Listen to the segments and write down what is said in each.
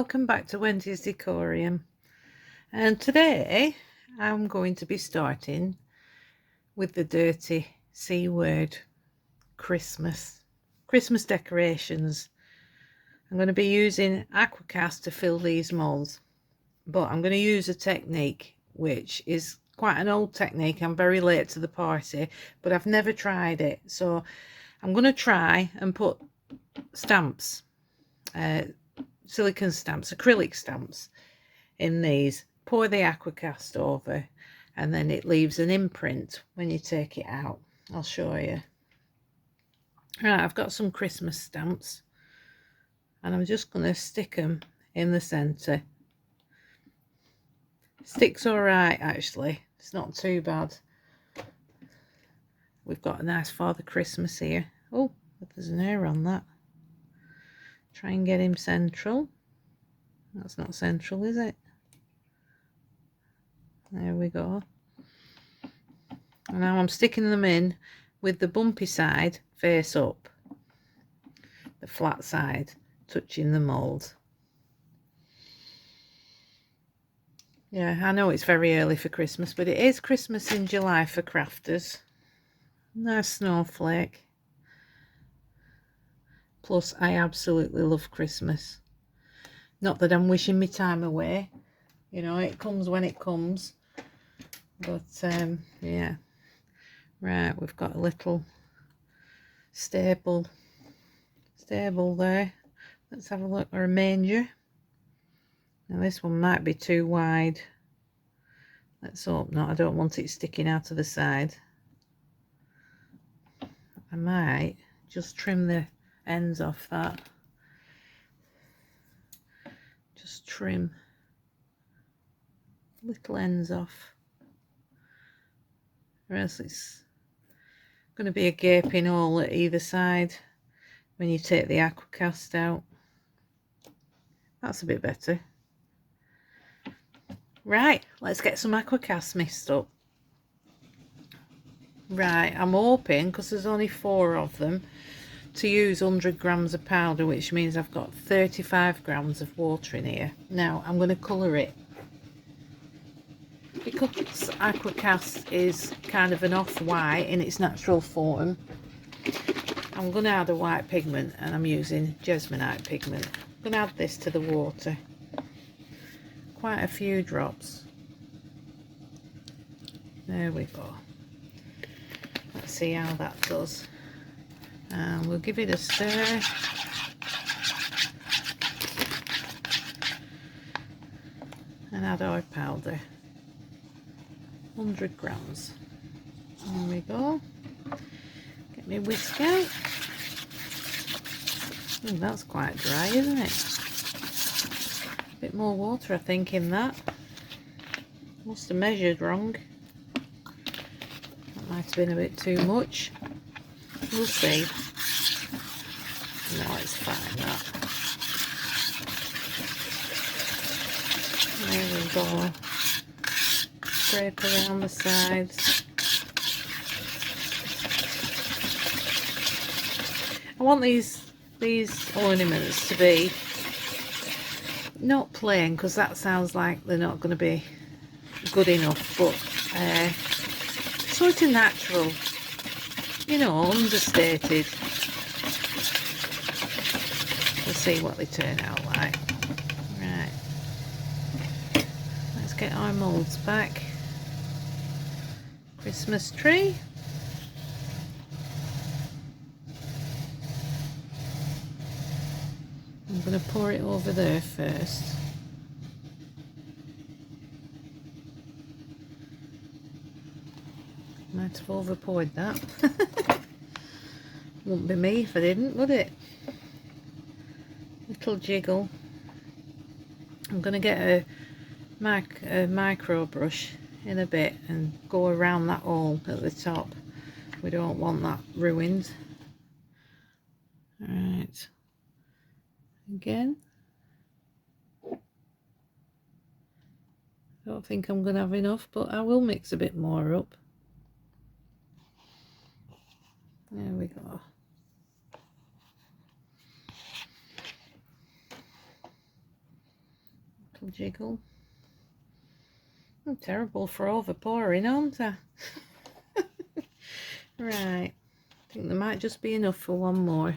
welcome back to Wendy's Decorium, and today I'm going to be starting with the dirty C word, Christmas decorations. I'm going to be using aquacast to fill these molds, but I'm going to use a technique which is quite an old technique. I'm very late to the party, but I've never tried it, so I'm going to try and put stamps, silicone stamps, acrylic stamps in these, pour the aquacast over, and then it leaves an imprint when you take it out. I'll show you. Right, I've got some Christmas stamps and I'm just going to stick them in the centre. Sticks all right, actually, it's not too bad. We've got a nice Father Christmas here. Oh, there's an hair on that. Try and get him central. That's not central, is it? There we go. And now I'm sticking them in with the bumpy side face up, the flat side touching the mould. Yeah, I know it's very early for Christmas, but it is Christmas in July for crafters. Nice snowflake. Plus, I absolutely love Christmas. Not that I'm wishing me time away. You know, it comes when it comes. But, yeah. Right, we've got a little stable there. Let's have a look. Or a manger. Now this one might be too wide. Let's hope not. I don't want it sticking out of the side. I might just trim the ends off that. Just trim little ends off, or else it's going to be a gaping hole at either side when you take the aquacast out. That's a bit better. Right, let's get some aquacast mixed up. Right, I'm hoping, because there's only 4 of them, to use 100 grams of powder, which means I've got 35 grams of water in here. Now I'm going to colour it. Because aquacast is kind of an off-white in its natural form, I'm going to add a white pigment, and I'm using Jesmonite pigment. I'm going to add this to the water. Quite a few drops. There we go. Let's see how that does. And we'll give it a stir. And add our powder. 100 grams. There we go. Get my whisk out. Oh, that's quite dry, isn't it? A bit more water, I think, in that. Must have measured wrong. That might have been a bit too much. We'll see. No, it's fine, that. There we go. Scrape around the sides. I want these ornaments to be not plain, because that sounds like they're not going to be good enough, but sort of natural, you know, understated. We'll see what they turn out like. Right, let's get our moulds back. Christmas tree. I'm going to pour it over there first. Might have over poured that. Wouldn't be me if I didn't, would it? Little jiggle. I'm going to get a micro brush in a bit and go around that hole at the top. We don't want that ruined. Right. Again. Don't think I'm going to have enough, but I will mix a bit more up. There we go. Little jiggle. I'm terrible for over pouring, aren't I? Right, I think there might just be enough for one more.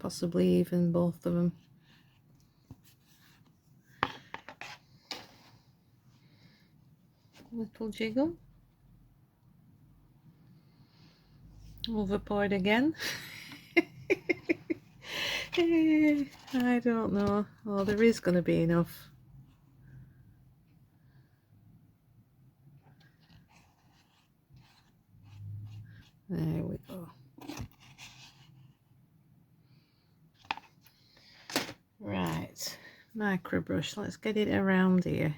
Possibly even both of them. Little jiggle. Over poured again. I don't know. Oh, there is going to be enough. There we go. Right, micro brush. Let's get it around here.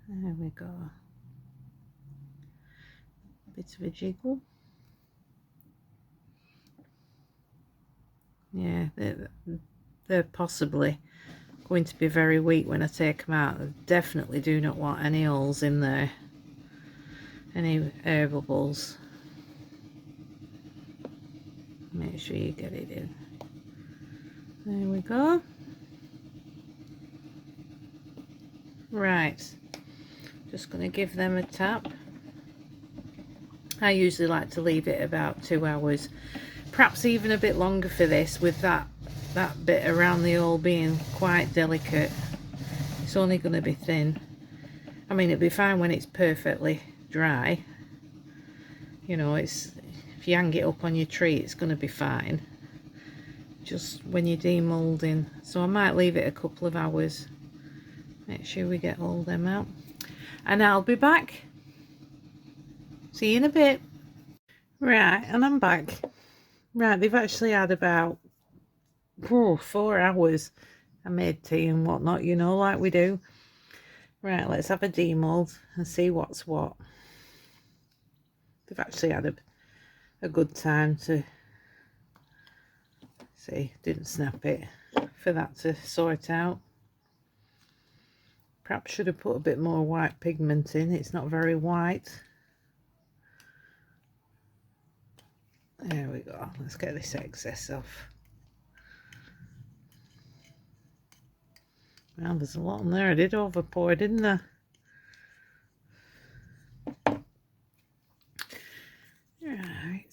There we go. Bit of a jiggle. Yeah, they're possibly going to be very weak when I take them out. I definitely do not want any holes in there. Any air bubbles. Make sure you get it in. There we go. Right, just going to give them a tap. I usually like to leave it about 2 hours, perhaps even a bit longer for this, with that bit around the hole being quite delicate. It's only going to be thin. I mean, it'll be fine when it's perfectly dry. You know, if you hang it up on your tree, it's going to be fine. Just when you're demolding. So I might leave it a couple of hours. Make sure we get all them out. And I'll be back. See you in a bit. Right, and I'm back. Right, they've actually had about 4 hours. I made tea and whatnot, you know, like we do. Right, let's have a demold and see what's what. They've actually had a good time to see. Didn't snap it for that to sort out. Perhaps should have put a bit more white pigment in. It's not very white. There we go. Let's get this excess off. Well, there's a lot on there. I did over pour, didn't I? Right.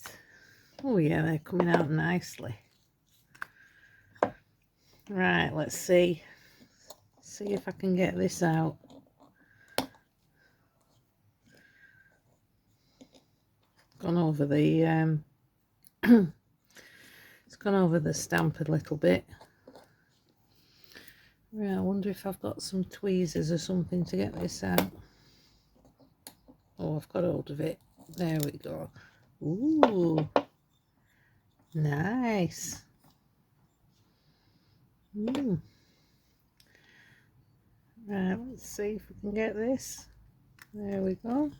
Oh yeah, they're coming out nicely. Right, let's see if I can get this out. Gone over the it's gone over the stamp a little bit. Right, I wonder if I've got some tweezers or something to get this out. Oh, I've got hold of it. There we go. Ooh, nice. Right, let's see if we can get this. There we go.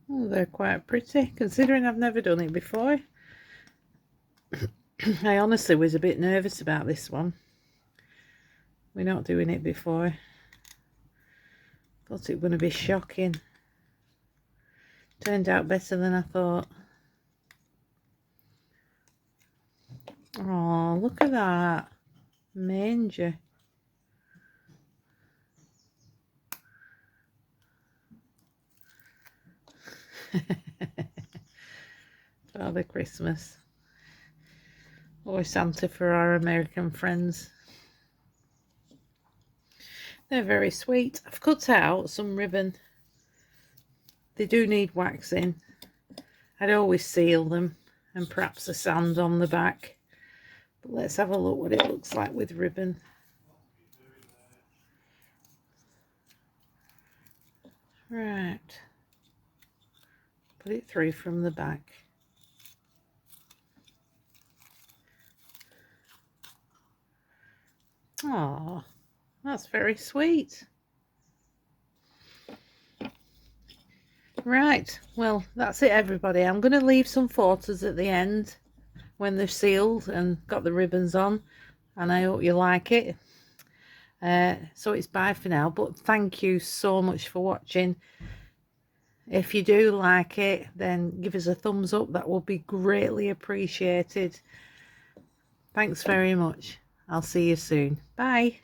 Oh, they're quite pretty, considering I've never done it before. I honestly was a bit nervous about this one. We're not doing it before. Thought it was going to be shocking. Turned out better than I thought. Oh, look at that. Manger. Father Christmas. Or Santa for our American friends. They're very sweet. I've cut out some ribbon. They do need waxing. I'd always seal them and perhaps a sand on the back. But let's have a look what it looks like with ribbon. Right. Put it through from the back. Oh, that's very sweet. Right, well, that's it, everybody. I'm going to leave some photos at the end when they're sealed and got the ribbons on, and I hope you like it. So it's bye for now, but thank you so much for watching. If you do like it, then give us a thumbs up. That will be greatly appreciated. Thanks very much. I'll see you soon. Bye.